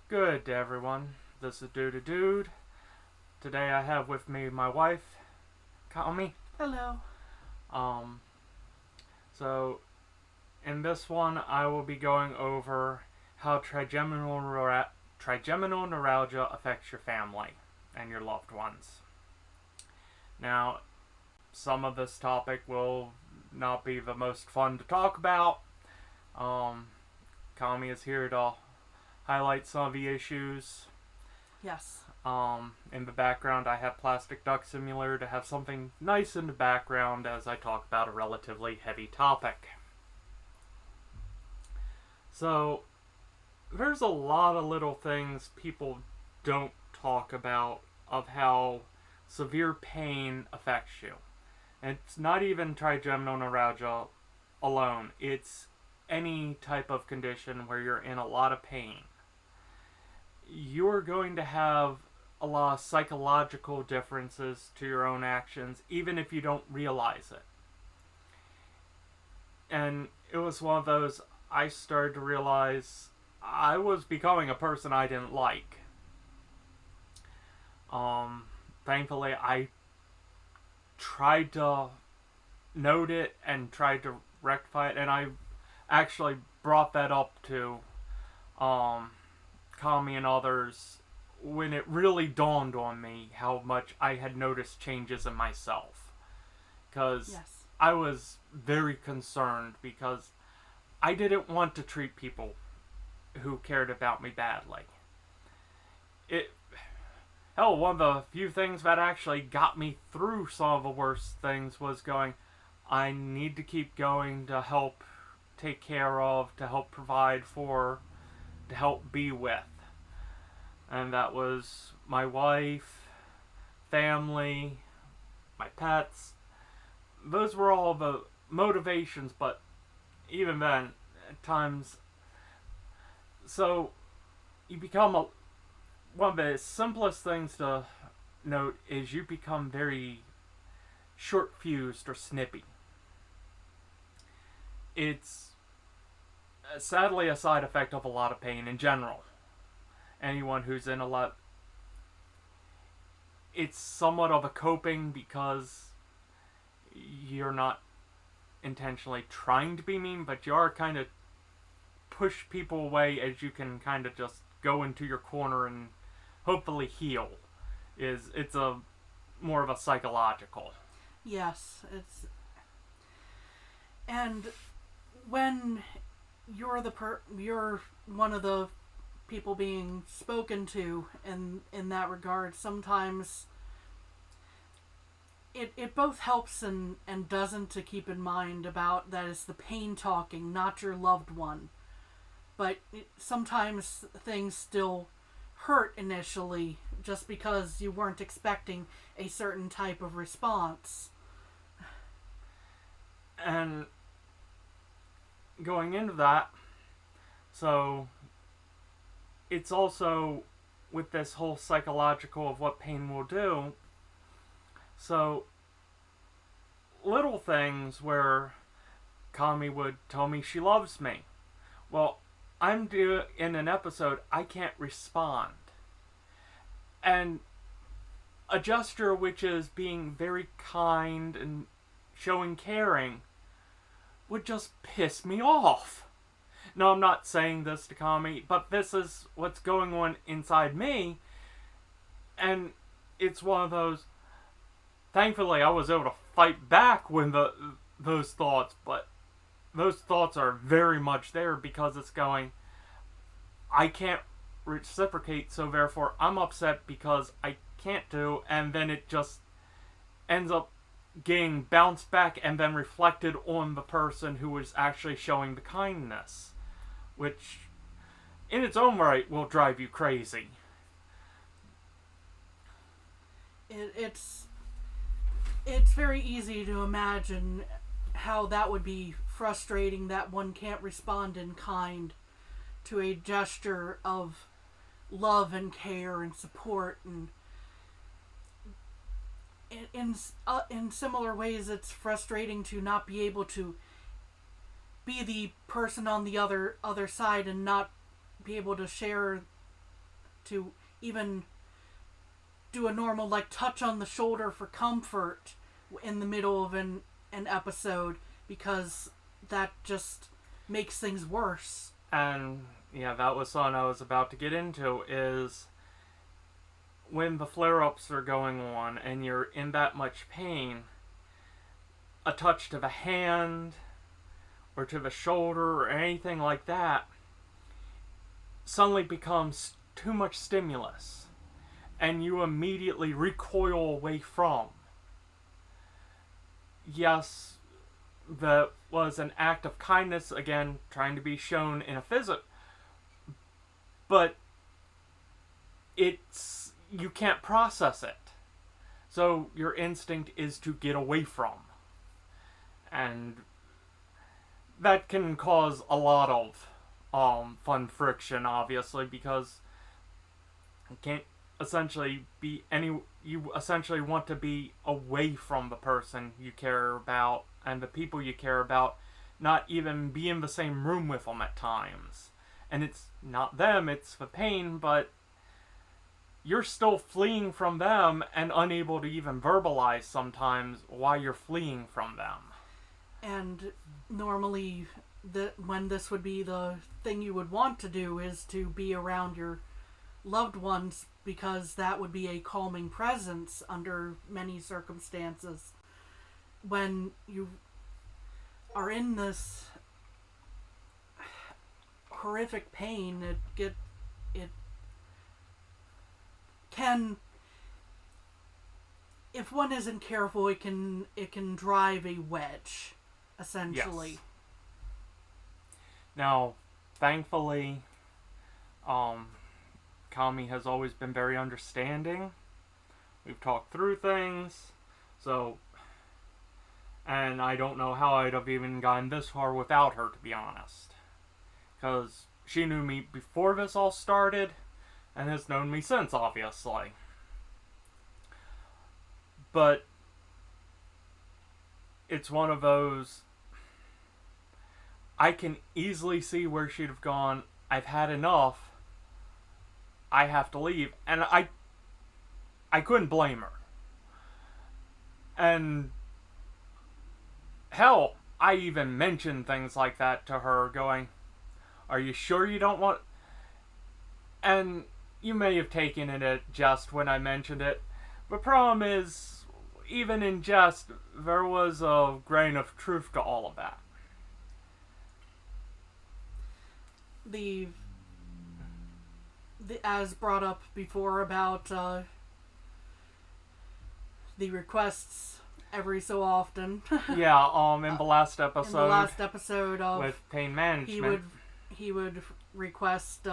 Good day, everyone. This is Dude. Today I have with me my wife, Kami. Hello. Um, so in this one I will be going over how trigeminal neuralgia affects your family and your loved ones. Now, some of this topic will not be the most fun to talk about. Kami is here to highlight some of the issues. Yes. In the background, I have Plastic Duck Simulator to have something nice in the background as I talk about a relatively heavy topic. So, there's a lot of little things people don't talk about of how severe pain affects you. And it's not even trigeminal neuralgia alone, it's any type of condition where you're in a lot of pain. You're going to have a lot of psychological differences to your own actions, even if you don't realize it. And it was one of those I started to realize I was becoming a person I didn't like. Thankfully, I tried to note it and tried to rectify it, and I actually brought that up to Kami and others when it really dawned on me how much I had noticed changes in myself. Because Yes. I was very concerned because I didn't want to treat people who cared about me badly. It Hell, one of the few things that actually got me through some of the worst things was going, I need to keep going to help take care of, to help provide for, to help be with. And that was my wife, family, my pets. Those were all the motivations, but even then, at times. So, you become one of the simplest things to note is you become very short fused or snippy. It's sadly a side effect of a lot of pain in general. Anyone who's in a lot, it's somewhat of a coping because you're not intentionally trying to be mean, but you are kind of push people away as you can kind of just go into your corner and hopefully heal. It's a more of a psychological. Yes. And when you're one of the people being spoken to in that regard, sometimes it both helps and doesn't to keep in mind about that it's the pain talking, not your loved one. But sometimes things still hurt initially just because you weren't expecting a certain type of response. And going into that, so it's also with this whole psychological of what pain will do. So little things where Kami would tell me she loves me. Well, I'm in an episode, I can't respond. And a gesture which is being very kind and showing caring would just piss me off. No, I'm not saying this to Kami, but this is what's going on inside me. And it's one of those. Thankfully, I was able to fight back when those thoughts, but those thoughts are very much there because it's going, I can't reciprocate, so therefore I'm upset because I can't do, and then it just ends up getting bounced back and then reflected on the person who was actually showing the kindness, which in its own right will drive you crazy. It's very easy to imagine how that would be frustrating that one can't respond in kind to a gesture of love and care and support, and in similar ways it's frustrating to not be able to be the person on the other side and not be able to share to even do a normal, like, touch on the shoulder for comfort in the middle of an episode, because that just makes things worse. And yeah, that was something I was about to get into, is when the flare-ups are going on and you're in that much pain, a touch to the hand or to the shoulder or anything like that suddenly becomes too much stimulus, and you immediately recoil away from. Yes, that was an act of kindness, again, trying to be shown in a physic, but you can't process it. So your instinct is to get away from. And that can cause a lot of fun friction, obviously, because it can't essentially be you essentially want to be away from the person you care about and the people you care about, not even be in the same room with them at times. And it's not them, it's the pain, but you're still fleeing from them and unable to even verbalize sometimes why you're fleeing from them. And normally, when this would be the thing you would want to do is to be around your loved ones, because that would be a calming presence under many circumstances. When you are in this horrific pain, it can, if one isn't careful, it can drive a wedge, essentially. Yes. Now, thankfully, Kami has always been very understanding. We've talked through things, and I don't know how I'd have even gotten this far without her, to be honest. Because she knew me before this all started, and has known me since, obviously. But it's one of those, I can easily see where she'd have gone, I've had enough, I have to leave. And I couldn't blame her. And hell, I even mentioned things like that to her, going, are you sure you don't want... And you may have taken it at jest when I mentioned it. The problem is, even in jest, there was a grain of truth to all of that. The as brought up before about the requests every so often. Yeah, in the last episode. In the last episode of with pain management, he would request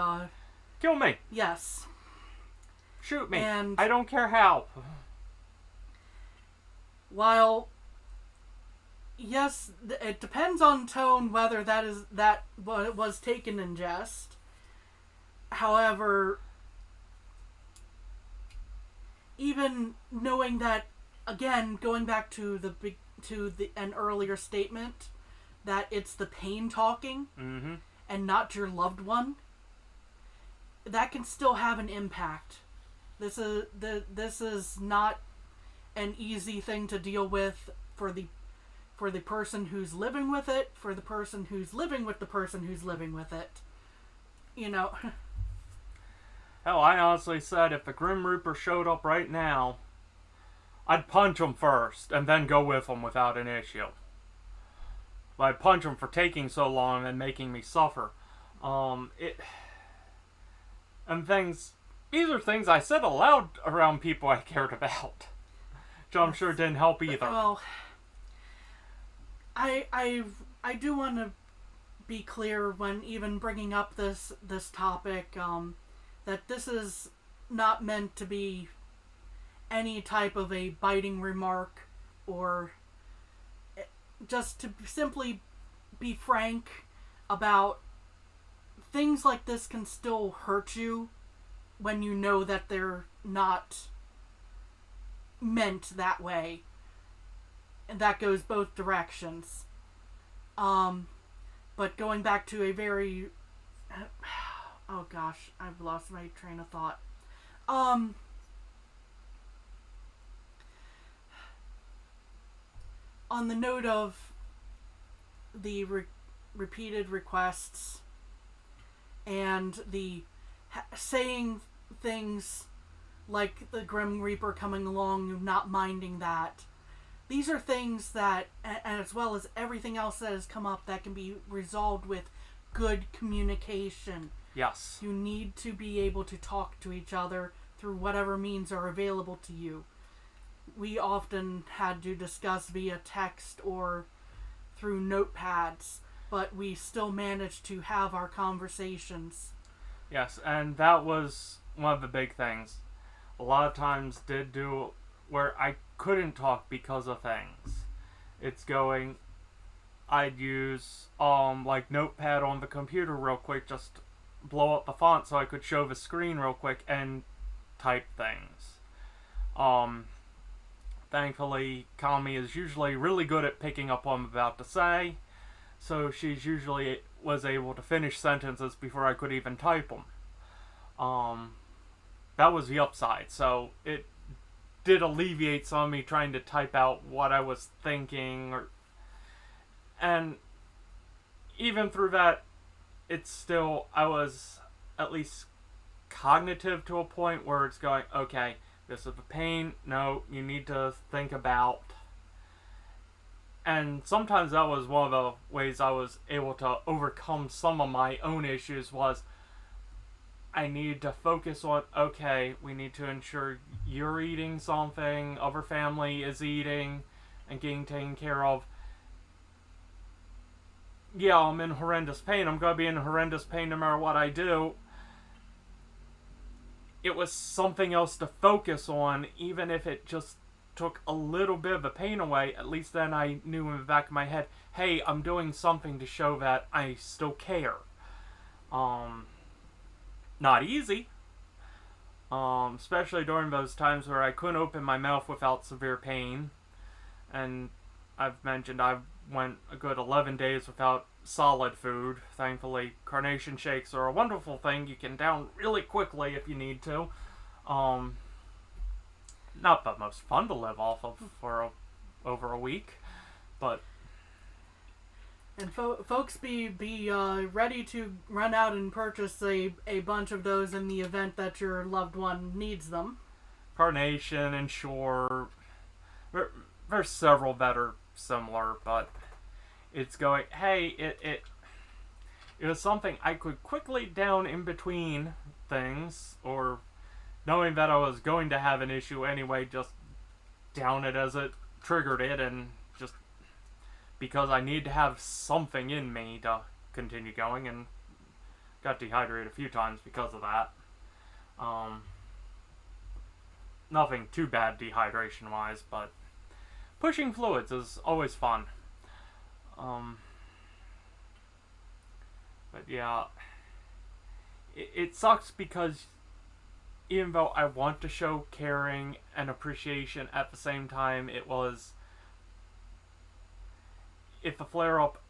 kill me. Yes. Shoot me. And I don't care how. While yes, it depends on tone whether that was taken in jest. However, even knowing that, again, going back to an earlier statement, that it's the pain talking and not your loved one, that can still have an impact. This is not an easy thing to deal with for the person who's living with it, for the person who's living with the person who's living with it. You know. Hell, I honestly said if the Grim Reaper showed up right now, I'd punch him first and then go with him without an issue. But I'd punch him for taking so long and making me suffer. These are things I said aloud around people I cared about. Which I'm sure didn't help either. Well, I do want to be clear when even bringing up this topic, that this is not meant to be any type of a biting remark, or just to simply be frank about things like this can still hurt you when you know that they're not meant that way. And that goes both directions. But going back to a very... oh gosh, I've lost my train of thought. Um, on the note of the repeated requests and the saying things like the Grim Reaper coming along, not minding that. These are things that, and as well as everything else that has come up, that can be resolved with good communication. Yes. You need to be able to talk to each other through whatever means are available to you. We often had to discuss via text or through notepads, but we still managed to have our conversations. Yes, and that was one of the big things. A lot of times did do where I couldn't talk because of things. I'd use like notepad on the computer real quick, just blow up the font so I could show the screen real quick and type things. Thankfully, Kami is usually really good at picking up what I'm about to say, so she's usually was able to finish sentences before I could even type them. That was the upside, so it did alleviate some of me trying to type out what I was thinking, and even through that, it's still, I was at least cognitive to a point where it's going, okay, this is a pain, no, you need to think about. And sometimes that was one of the ways I was able to overcome some of my own issues, was I need to focus on, okay, we need to ensure you're eating something, other family is eating, and getting taken care of. Yeah, I'm in horrendous pain. I'm going to be in horrendous pain no matter what I do. It was something else to focus on, even if it just took a little bit of the pain away. At least then I knew in the back of my head, hey, I'm doing something to show that I still care. Not easy. Especially during those times where I couldn't open my mouth without severe pain. And I've mentioned I went a good 11 days without solid food. Thankfully, carnation shakes are a wonderful thing. You can down really quickly if you need to. Not the most fun to live off of for over a week, but... And folks, be ready to run out and purchase a bunch of those in the event that your loved one needs them. Carnation and Shore. There's several that are similar, but it's going, hey, it was something I could quickly down in between things, or knowing that I was going to have an issue anyway, just down it as it triggered it, and just because I need to have something in me to continue going, and got dehydrated a few times because of that. Nothing too bad dehydration wise, but pushing fluids is always fun. But yeah, it sucks because even though I want to show caring and appreciation, at the same time, it was, if the flare-up,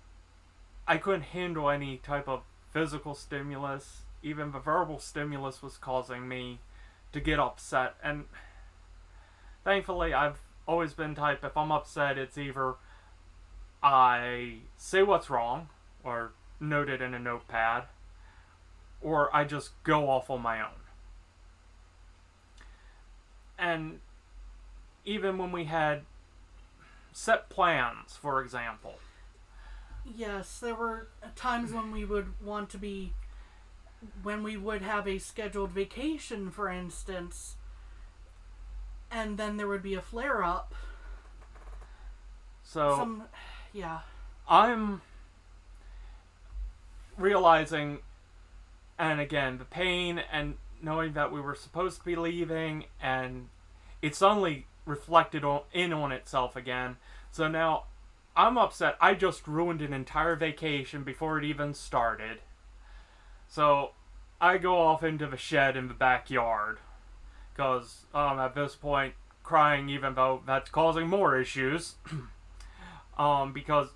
I couldn't handle any type of physical stimulus. Even the verbal stimulus was causing me to get upset. And thankfully, I've always been type, if I'm upset, it's either I say what's wrong, or note it in a notepad, or I just go off on my own. And even when we had set plans, for example. Yes, there were times when we would want to be, when we would have a scheduled vacation, for instance, and then there would be a flare-up. So, yeah. I'm realizing, and again, the pain and knowing that we were supposed to be leaving, and it suddenly reflected on itself again. So now I'm upset. I just ruined an entire vacation before it even started. So I go off into the shed in the backyard, because at this point, crying, even though that's causing more issues, because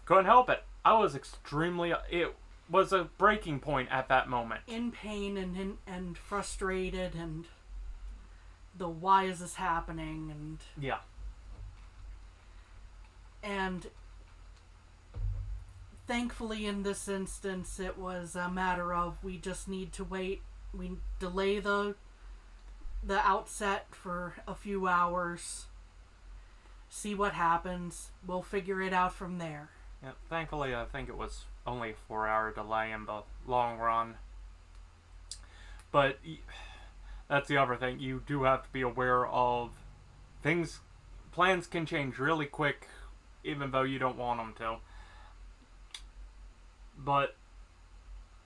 couldn't help it. I was extremely, it was a breaking point at that moment. In pain and frustrated, and the why is this happening, Yeah. and thankfully in this instance it was a matter of we just need to wait. We delay the outset for a few hours, see what happens. We'll figure it out from there. Yeah. Thankfully, I think it was only a 4-hour delay in the long run. But that's the other thing. You do have to be aware of things. Plans can change really quick, even though you don't want them to. But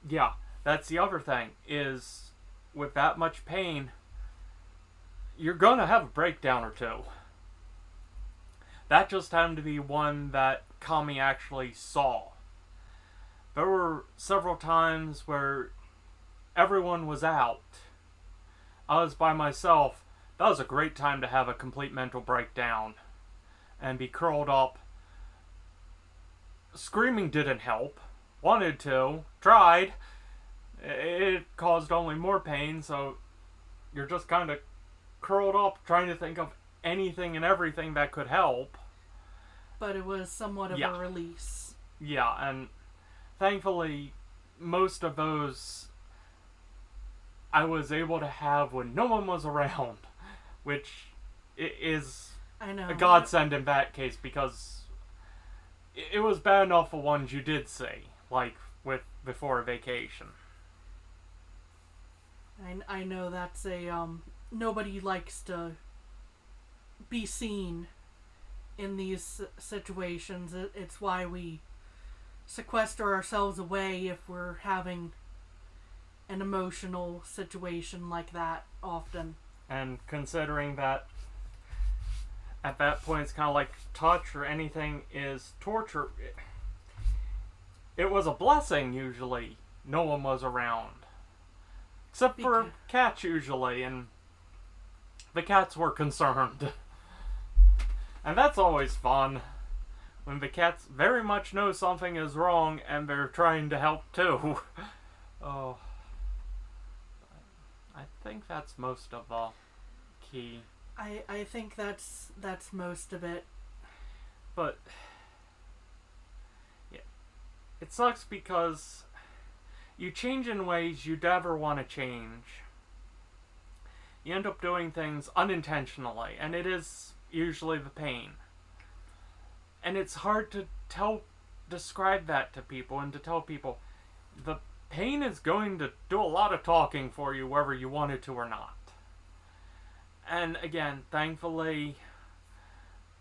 yeah, that's the other thing, is with that much pain, you're gonna have a breakdown or two. That just happened to be one that Kami actually saw. There were several times where everyone was out. I was by myself. That was a great time to have a complete mental breakdown and be curled up. Screaming didn't help. Wanted to. Tried. It caused only more pain, so you're just kind of curled up trying to think of anything and everything that could help. But it was somewhat of a release. Yeah, and thankfully, most of those I was able to have when no one was around, which is a godsend in that case, because it was bad enough for ones you did see, like with before a vacation. I know that's nobody likes to be seen in these situations. It's why we sequester ourselves away if we're having an emotional situation like that often. And considering that at that point it's kind of like touch or anything is torture, it was a blessing usually no one was around. Except for cats usually, and the cats were concerned. And that's always fun, when the cats very much know something is wrong and they're trying to help too. Oh. I think that's most of the key. I think that's most of it. But yeah, it sucks because you change in ways you never want to change. You end up doing things unintentionally, and it is usually the pain. And it's hard to describe that to people, and to tell people the pain is going to do a lot of talking for you whether you want it to or not. And again, thankfully,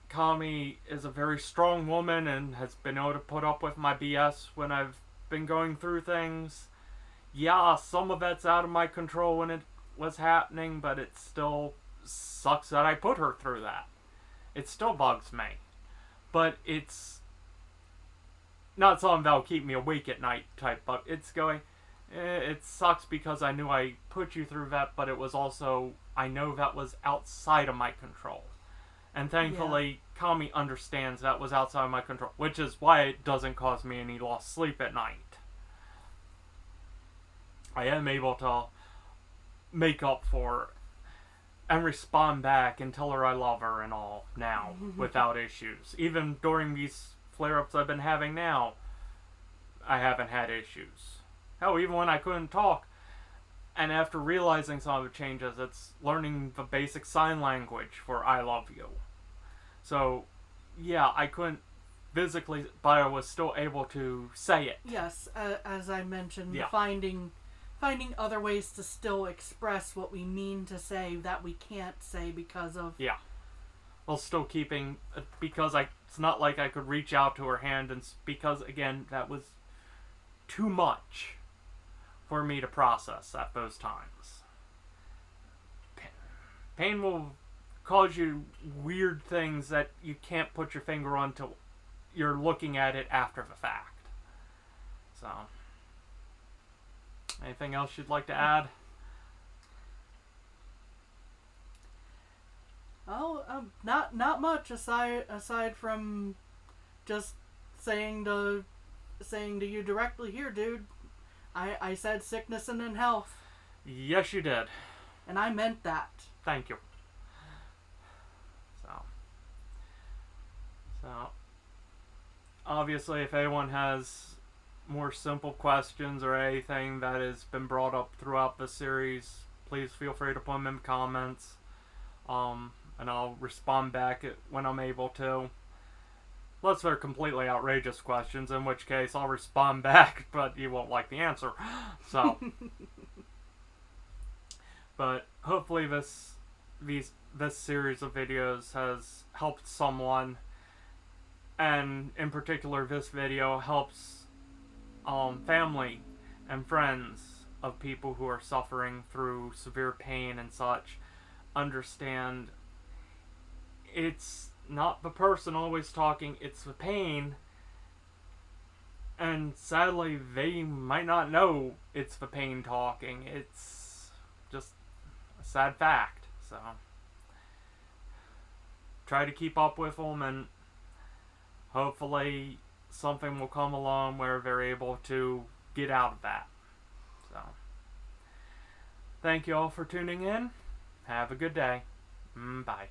Kami is a very strong woman and has been able to put up with my BS when I've been going through things. Yeah, some of that's out of my control when it was happening, but it still sucks that I put her through that. It still bugs me. But it's not something that'll keep me awake at night type, but it's going, it sucks because I knew I put you through that, but it was also, I know that was outside of my control. And thankfully, Kami understands that was outside of my control, which is why it doesn't cause me any lost sleep at night. I am able to make up for and respond back and tell her I love her and all now without issues. Even during these flare-ups I've been having now, I haven't had issues. Hell, even when I couldn't talk, and after realizing some of the changes, it's learning the basic sign language for I love you. So, yeah, I couldn't physically, but I was still able to say it. Yes, as I mentioned, finding other ways to still express what we mean to say that we can't say because of... Yeah. While still keeping... Because it's not like I could reach out to her hand, and because, again, that was too much for me to process at those times. Pain will cause you weird things that you can't put your finger on till you're looking at it after the fact. So... Anything else you'd like to add? Oh, not much aside from just saying to you directly, here, dude. I said sickness and then health. Yes, you did. And I meant that. Thank you. So, obviously, if anyone has more simple questions or anything that has been brought up throughout the series, please feel free to put them in comments. And I'll respond back when I'm able to. Unless they're completely outrageous questions, in which case I'll respond back, but you won't like the answer. So, but hopefully this series of videos has helped someone, and in particular this video helps family and friends of people who are suffering through severe pain and such understand it's not the person always talking, it's the pain, and sadly they might not know it's the pain talking. It's just a sad fact. So try to keep up with them, and hopefully something will come along where they're able to get out of that. So thank you all for tuning in. Have a good day. Bye.